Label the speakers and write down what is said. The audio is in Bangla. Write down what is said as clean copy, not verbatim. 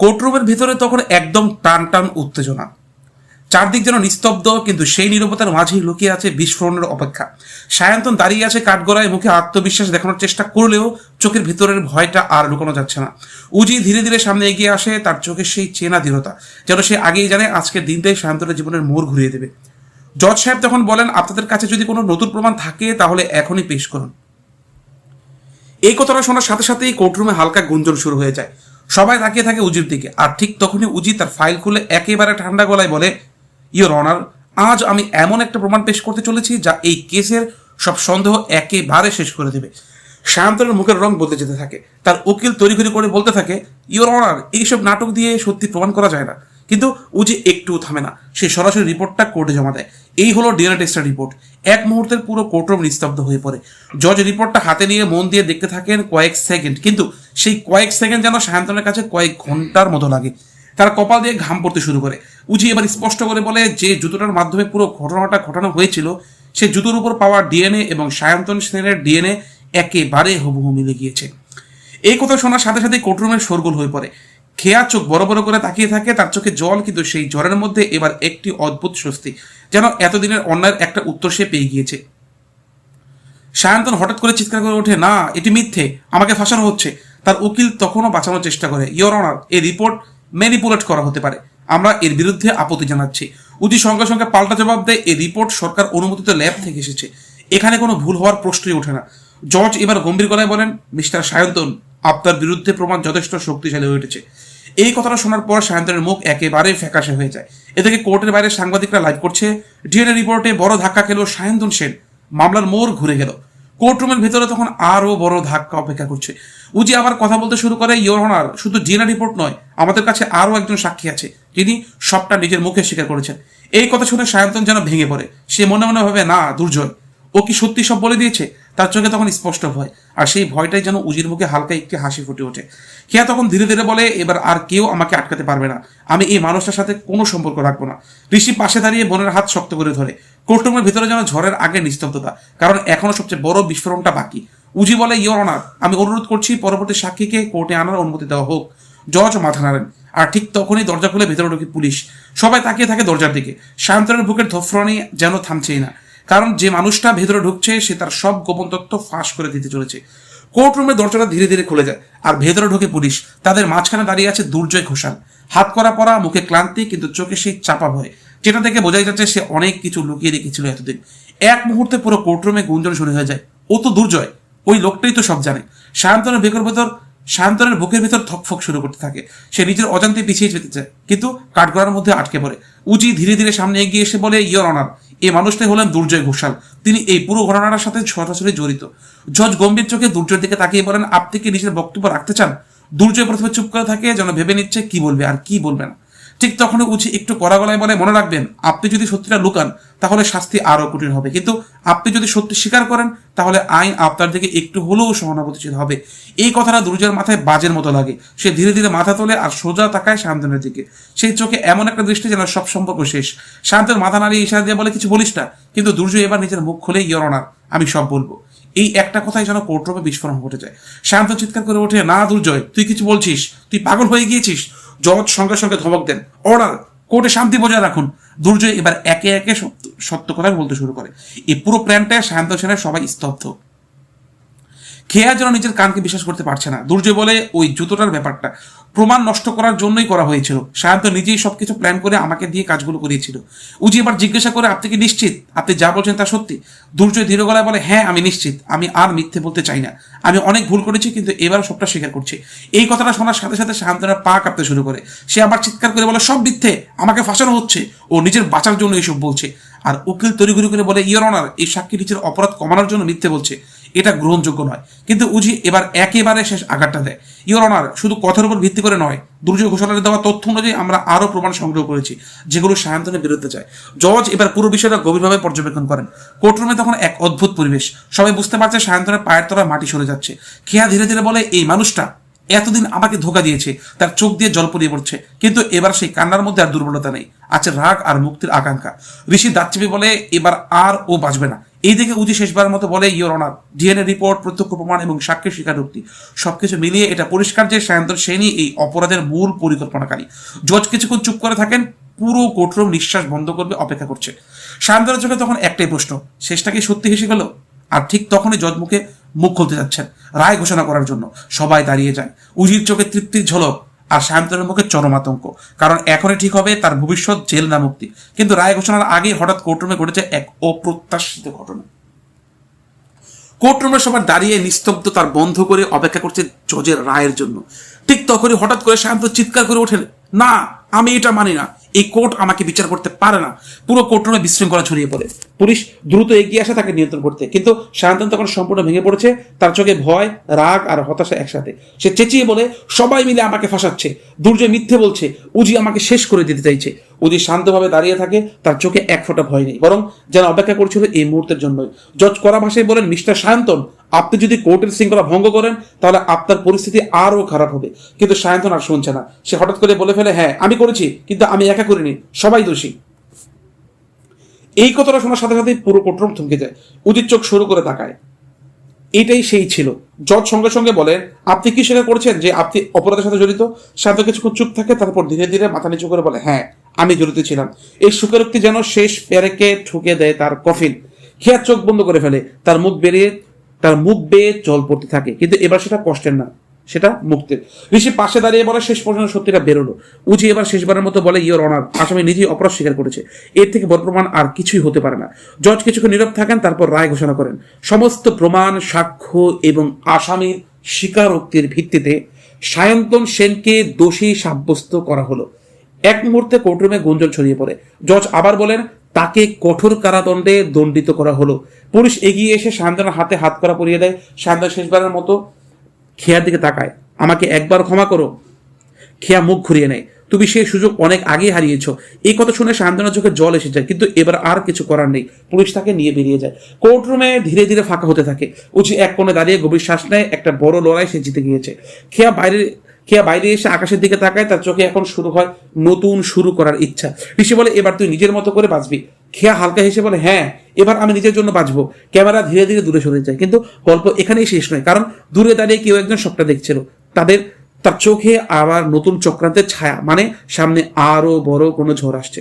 Speaker 1: কোর্টরুমের ভিতরে তখন একদম টান টান উত্তেজনা, চারদিক যেন নিস্তব্ধ, কিন্তু সেই নীরবতার মাঝেই লুকিয়ে আছে বিস্ফোরণের অপেক্ষা। সায়ন্তন দাঁড়িয়ে আছে কাঠগড়ায়, মুখে আত্মবিশ্বাস দেখানোর চেষ্টা করলেও চোখের ভিতরের ভয়টা আর লুকানো যাচ্ছে না। উজি ধীরে ধীরে সামনে এগিয়ে আসে, তার চোখে সেই চেনা দৃঢ়তা, যেন সে আগেই জানে আজকের দিনটাই সায়ন্তনের জীবনের মোড় ঘুরিয়ে দেবে। জজ সাহেব তখন বলেন, আপনাদের কাছে যদি কোনো নতুন প্রমাণ থাকে তাহলে এখনই পেশ করুন। এই কথাটা শোনার সাথে সাথেই কোর্টরুমে হালকা গুঞ্জন শুরু হয়ে যায়। সবাই তাকিয়ে থাকে উজির দিকে, আর ঠিক তখনই উজি তার ফাইল খুলে একেবারে ঠান্ডা গলায় বলে, ইয়োর অনার, আজ আমি এমন একটা প্রমাণ পেশ করতে চলেছি যা এই কেসের সব সন্দেহ একেবারে শেষ করে দেবে। সায়ন্তনের মুখের রং বদলে যেতে থাকে, তার উকিল তড়িঘড়ি করে বলতে থাকে, ইয়োর অনার, এইসব নাটক দিয়ে সত্যি প্রমাণ করা যায় না। কিন্তু উজি একটু থামে না, সে সরাসরি রিপোর্টটা কোর্টে জমা দেয়। এই হলো ডিএনএ টেস্টের রিপোর্ট। এক মুহূর্তের পুরো কোর্টরুম নিস্তব্ধ হয়ে পড়ে। জজ রিপোর্টটা হাতে নিয়ে মন দিয়ে দেখতে থাকেন কয়েক সেকেন্ড, কিন্তু সেই কয়েক সেকেন্ড যেন সায়ন্তনের কাছে কয়েক ঘন্টার মতো লাগে। তার কপাল দিয়ে ঘাম পড়তে শুরু করে। উজি এবার স্পষ্ট করে বলে, যে জুতোটার মাধ্যমে পুরো ঘটনাটা ঘটানো হয়েছিল, সে জুতোর উপর পাওয়া ডিএনএ এবং সায়ন্তন সেনের ডিএনএ একেবারে হুবহু মিলে গিয়েছে। এই কথা শোনার সাথে সাথে কোর্টরুমের শোরগোল হয়ে পড়ে। খেয়া চোখ বড় বড় করে তাকিয়ে থাকে, তার চোখে জল, কিন্তু সেই জ্বরের মধ্যে এবার একটি অদ্ভুত স্বস্তি, যেন এতদিনের অন্যায়ের একটা উত্তর সে পেয়ে গিয়েছে। সায়ন্তন হঠাৎ করে চিৎকার করে ওঠে, না, এটি মিথ্যে, আমাকে ফাঁসানো হচ্ছে। তার উকিল তখনও বাঁচানোর চেষ্টা করে, ইয়োর অনার, এই রিপোর্ট ম্যানিপুলেট করা হতে পারে, আমরা এর বিরুদ্ধে আপত্তি জানাচ্ছি। উজি সঙ্গে সঙ্গে পাল্টা জবাব দেয়, এই রিপোর্ট সরকার অনুমোদিত ল্যাব থেকে এসেছে, এখানে কোনো ভুল হওয়ার প্রশ্নই ওঠে না। জজ এবার গম্ভীর গলায় বলেন, মিস্টার সায়ন্তন, আপনার বিরুদ্ধে প্রমাণ যথেষ্ট শক্তিশালী হয়ে উঠেছে। এই কথাটা শোনার পর সায়ন্তনের মুখ একেবারে ফ্যাকাশে হয়ে যায়। এ থেকে কোর্টের বাইরে সাংবাদিকরা লাইভ করছে। ডিএনএ রিপোর্টে বড় ধাক্কা খেল সায়ন্তন সেন, মামলার মোড় ঘুরে গেল। কোর্টরুমের ভেতরে তখন আরও বড় ধাক্কা অপেক্ষা করছে। উজি আবার কথা বলতে শুরু করে, ইয়োর অনার, শুধু ডিএনএ রিপোর্ট নয়, আমাদের কাছে আরও একজন সাক্ষী আছে যিনি সবটা নিজের মুখে স্বীকার করেছেন। এই কথা শুনে সায়ন্তন যেন ভেঙে পড়ে। সে মনে মনে ভাবে, না, দুর্জয়, ও কি সত্যি সব বলে দিয়েছে? তার চোখে তখন স্পষ্ট ভয়, আর সেই ভয়টাই যেন উজির মুখে হালকা একটি হাসি ফুটে ওঠে। খেয়া তখন ধীরে ধীরে বলে, এবার আর কেউ আমাকে আটকাতে পারবে না, আমি এই মানুষটার সাথে কোনো সম্পর্ক রাখবো না। ঋষি পাশে দাঁড়িয়ে বোনের হাত শক্ত করে ধরে। কোর্টরুমের ভিতরে যেন ঝড়ের আগে নিস্তব্ধতা, কারণ এখনো সবচেয়ে বড় বিস্ফোরণটা বাকি। উজি বলে, ইয়োর অনার, আমি অনুরোধ করছি পরবর্তী সাক্ষীকে কোর্টে আনার অনুমতি দেওয়া হোক। জজ মাথা নাড়েন, আর ঠিক তখনই দরজা খুলে ভেতরে ঢুকে পুলিশ। সবাই তাকিয়ে থাকে দরজার দিকে। সায়ন্তনের বুকের ধফরানি যেন থামছেই না, কারণ যে মানুষটা ভেতরে ঢুকছে সে তার সব গোপন তথ্য ফাঁস করে দিতে চলেছে। কোর্টরুমের দরজাটা ধীরে ধীরে খুলে যায়, আর ভেতরে ঢুকে পুলিশ। তাদের মাঝখানে দাঁড়িয়ে আছে দুর্জয় ঘোষাল, হাত করা পরা, মুখে ক্লান্তি, কিন্তু চোখে সেই চাপা ভয়, যেটা থেকে বোঝাই যাচ্ছে সে অনেক কিছু লুকিয়ে রেখেছিল এতদিন। এক মুহূর্তে পুরো কোর্টরুমে গুঞ্জন শুরু হয়ে যায়, ও তো দুর্জয়, ওই লোকটাই তো সব জানে। সায়ন্তনের বুকের ভেতর ধকফক শুরু করতে থাকে। সে নিজের অজান্তে পিছিয়ে যেতে চায়, কিন্তু কাঠগড়ার মধ্যে আটকে পড়ে। উজি ধীরে ধীরে সামনে এগিয়ে এসে বলে, ইয়োর অনার, এই মানুষটাই হলেন দুর্জয় ঘোষাল, তিনি এই পুরো ঘটনাটার সাথে সরাসরি জড়িত। জজ গম্ভীর চোখে দুর্জয়ের দিকে তাকিয়ে বলেন, আপনি কি নিজের বক্তব্য রাখতে চান? দুর্জয় প্রথমে চুপ করে থাকে, যেন ভেবে নিচ্ছে কি বলবে আর কি বলবে না। ঠিক তখনই উজি একটু কড়া গলায় বলে, মনে রাখবেন, আপনি যদি সত্যিটা লুকান তাহলে শাস্তি আরো কঠিন হবে, কিন্তু আপনি যদি সত্যি স্বীকার করেন তাহলে আইন আপনার দিকে একটু হলেও সহানুভূতিশীল হবে। এই কথাটা দুর্জয়ের মাথায় বাজের মতো লাগে। সে ধীরে ধীরে মাথা তোলে আর সোজা তাকায় সায়ন্তনের দিকে। সেই চোখে এমন একটা দৃষ্টি যেন সব সম্পর্ক শেষ। সায়ন্তন মাথা নাড়িয়ে ইশারা দিয়ে বলে, কিছু বলিস না। কিন্তু দুর্জয় এবার নিজের মুখ খুলে, ইয়োর অনার, আমি সব বলবো। এই একটা কথাই যেন কোর্টরুমে বিস্ফোরণ ঘটে যায়। সায়ন্তন চিৎকার করে ওঠে, না দুর্জয়, তুই কিছু বলছিস, তুই পাগল হয়ে গিয়েছিস। জজ সঙ্গে সঙ্গে ধমক দেন, অর্ডার, কোর্টে শান্তি বজায় রাখুন। দুর্জয় এবার একে একে সত্য কথা বলতে শুরু করে। এই পুরো প্ল্যানটায় সায়ন্তন সেনের সবাই স্তব্ধ। খেয়া যেন নিজের কানকে বিশ্বাস করতে পারছে না। দুর্জয় বলে, ওই জুতোটার ব্যাপারটা প্রমাণ নষ্ট করার জন্যই করা হয়েছিল। সায়ন্তন নিজেই সবকিছু প্ল্যান করে আমাকে দিয়ে কাজগুলো করিয়েছিল। উজি এবার জিজ্ঞাসা করে, আপনি কি নিশ্চিত আপনি যা বলছেন তা সত্যি? দুর্জয় ধীর গলায় বলে, হ্যাঁ, আমি নিশ্চিত, আমি আর মিথ্যে বলতে চাই না, আমি অনেক ভুল করেছি, কিন্তু এবার সবটা স্বীকার করছি। এই কথাটা শোনার সাথে সাথে সায়ন্তনের পা কাঁপতে শুরু করে। সে আবার চিৎকার করে বলে, সব মিথ্যে, আমাকে ফাঁসানো হচ্ছে, ও নিজের বাঁচার জন্য এইসব বলছে। আর উকিল তড়িঘড়ি করে বলে, ইয়োর অনার, এই সাক্ষী নিজের অপরাধ কমানোর জন্য মিথ্যে বলছে, এটা গ্রহণযোগ্য নয়। কিন্তু উজি এবার একেবারে শেষ আঘাতটা দেয়, ইয়োর অনার, শুধু কথার উপর ভিত্তি করে নয়, দুর্জয় ঘোষালের দেওয়া তথ্য অনুযায়ী আমরা আরও প্রমাণ সংগ্রহ করেছি যেগুলো সায়ন্তনের বিরুদ্ধে যায়। জজ এবার পুরো বিষয়টা গভীরভাবে পর্যবেক্ষণ করেন। কোর্টরুমে তখন এক অদ্ভুত পরিবেশ। সবাই বুঝতে পারছে সায়ন্তনের পায়ের তলায় মাটি সরে যাচ্ছে। খেয়া ধীরে ধীরে বলে, এই মানুষটা এতদিন আমাকে ধোকা দিয়েছে। তার চোখ দিয়ে জল পড়িয়ে পড়ছে, কিন্তু এবার সেই কান্নার মধ্যে আর দুর্বলতা নেই, আছে রাগ আর মুক্তির আকাঙ্ক্ষা। ঋষি দাঁত চেপে বলে, এবার আর ও বাঁচবে না, এইদিকে উজি শেষবারের মতো বলে, ইওর অনার, ডিএনএ রিপোর্ট, প্রত্যক্ষ প্রমাণ এবং সাক্ষী স্বীকারোক্তি সবকিছু মিলিয়ে এটা পরিষ্কার যে সায়ন্তন সেনই এই অপরাধের মূল পরিকল্পনাকারী। জজ কিছুক্ষণ চুপ করে থাকেন, পুরো কোর্টরুম নিঃশ্বাস বন্ধ করবে অপেক্ষা করছে। সায়ন্তনের চোখে তখন একটাই প্রশ্ন, শেষটা কি সত্যি হেসে গেল? আর ঠিক তখনই জজ মুখ খুলতে যাচ্ছেন রায় ঘোষণা করার জন্য। সবাই দাঁড়িয়ে যায়, উজির চোখে তৃপ্তির ঝলক আর সায়ন্তনের মুখে চরম আতঙ্ক, কারণ এখনই ঠিক হবে তার ভবিষ্যৎ জেল না মুক্তি। কিন্তু রায় ঘোষণার আগেই হঠাৎ কোর্টরুমে ঘটেছে এক অপ্রত্যাশিত ঘটনা। কোর্টরুমে সবার দাঁড়িয়ে নিস্তব্ধতার বন্ধ করে অপেক্ষা করছে জজের রায়ের জন্য। ঠিক তখনই হঠাৎ করে শান্ত চিৎকার করে ওঠেন, না, আমি এটা মানি না, এই কোর্ট আমাকে বিচার করতে পারে না। পুরো কোর্টরুমে বিশৃঙ্খলা ছড়িয়ে পড়ে। পুলিশ দ্রুত এগিয়ে আসে তাকে নিয়ন্ত্রণ করতে, কিন্তু শান্তন তখন সম্পূর্ণ ভেঙে পড়েছে, তার চোখে ভয়, রাগ আর হতাশা একসাথে। সে চেঁচিয়ে বলে, সবাই মিলে আমাকে ফাঁসাচ্ছে, দুর্জয় মিথ্যে বলছে, উজি আমাকে শেষ করে দিতে চাইছে। উজি শান্তভাবে দাঁড়িয়ে থাকে, তার চোখে এক ফোঁটা ভয় নেই, বরং যেন অপেক্ষা করছিল এই মুহূর্তের জন্যই। জজ কড়া ভাষায় বলেন, মিস্টার সায়ন্তন, আপনি যদি কোর্টের শৃঙ্খলা ভঙ্গ করেন তাহলে আপনার পরিস্থিতি আরো খারাপ হবে। কিন্তু সায়ন্তন আর শুনছে না। সে হঠাৎ করে বলে ফেলে, হ্যাঁ আমি করেছি, কিন্তু আমি একা করিনি, সবাই দোষী। এই কথাটা শোনার সাথে সাথে পুরো কোর্টরুম থমকে যায়। উজির চোখ শুরু করে তাকায়। এটাই সেই ছিল। জজ সঙ্গে সঙ্গে বলেন, আপনি কি স্বীকার করছেন যে আপনি অপরাধের সাথে জড়িত? শান্ত কিছুক্ষণ চুপ থাকে, তারপর ধীরে ধীরে মাথা নিচু করে বলে, হ্যাঁ আমি জড়িত ছিলাম। এই স্বীকারোক্তি যেন শেষ পেরেকে ঠুকে দেয় তার কফিন। খেয়া চোখ বন্ধ করে ফেলে, তার মুখ বেয়ে জল পড়তে থাকে, কিন্তু এবার সেটা কষ্টের না, সেটা মুক্তির। ঋষি পাশে দাঁড়িয়ে বলে, শেষ পর্যন্ত সত্যিটা বেরোলো। উজি এবার শেষবারের মতো বলে, ইওর অনার, আসামি নিজেই অপরাধ স্বীকার করেছে, এর থেকে বড় প্রমাণ আর কিছুই হতে পারে না। জজ কিছুক্ষণ নীরব থাকেন, তারপর রায় ঘোষণা করেন, সমস্ত প্রমাণ, সাক্ষ্য এবং আসামির স্বীকারোক্তির ভিত্তিতে সায়ন্তন সেনকে দোষী সাব্যস্ত করা হলো। এক মুহূর্তে কোর্টরুমে গুঞ্জন ছড়িয়ে পড়ে। জজ আবার বলেন, তাকে কঠোর কারাদণ্ডে দণ্ডিত করা হলো। পুলিশ এগিয়ে এসে সায়ন্তনের হাতে হাত করা পরিয়ে দেয়। সায়ন্তন শেষবারের মতো খেয়ার দিকে তাকায়, আমাকে একবার ক্ষমা করো। খেয়া মুখ ঘুরিয়ে নেয়, তুমি সেই সুযোগ অনেক আগে হারিয়েছ। এই কথা শুনে সায়ন্তনের চোখে জল এসে যায়, কিন্তু এবার আর কিছু করার নেই। পুলিশ তাকে নিয়ে বেরিয়ে যায়। কোর্টরুমে ধীরে ধীরে ফাঁকা হতে থাকে। উচি এক কোণে দাঁড়িয়ে গভীর শ্বাস নেয়, একটা বড় লড়াই সে জিতে গিয়েছে। খেয়া বাইরে এসে আকাশের দিকে তাকায়, তার চোখে এখন শুরু হয় নতুন শুরু করার ইচ্ছা। ঋষি বলে, এবার তুই নিজের মতো করে বাঁচবি। খেয়া হালকা হেসে বলে, হ্যাঁ এবার আমি নিজের জন্য বাঁচবো। ক্যামেরা ধীরে ধীরে দূরে সরে যায়, কিন্তু গল্প এখানেই শেষ নয়, কারণ দূরে দাঁড়িয়ে কেউ একজন সবটা দেখছিল। তার চোখে আবার নতুন চক্রান্তের ছায়া, মানে সামনে আরো বড় কোনো ঝড় আসছে।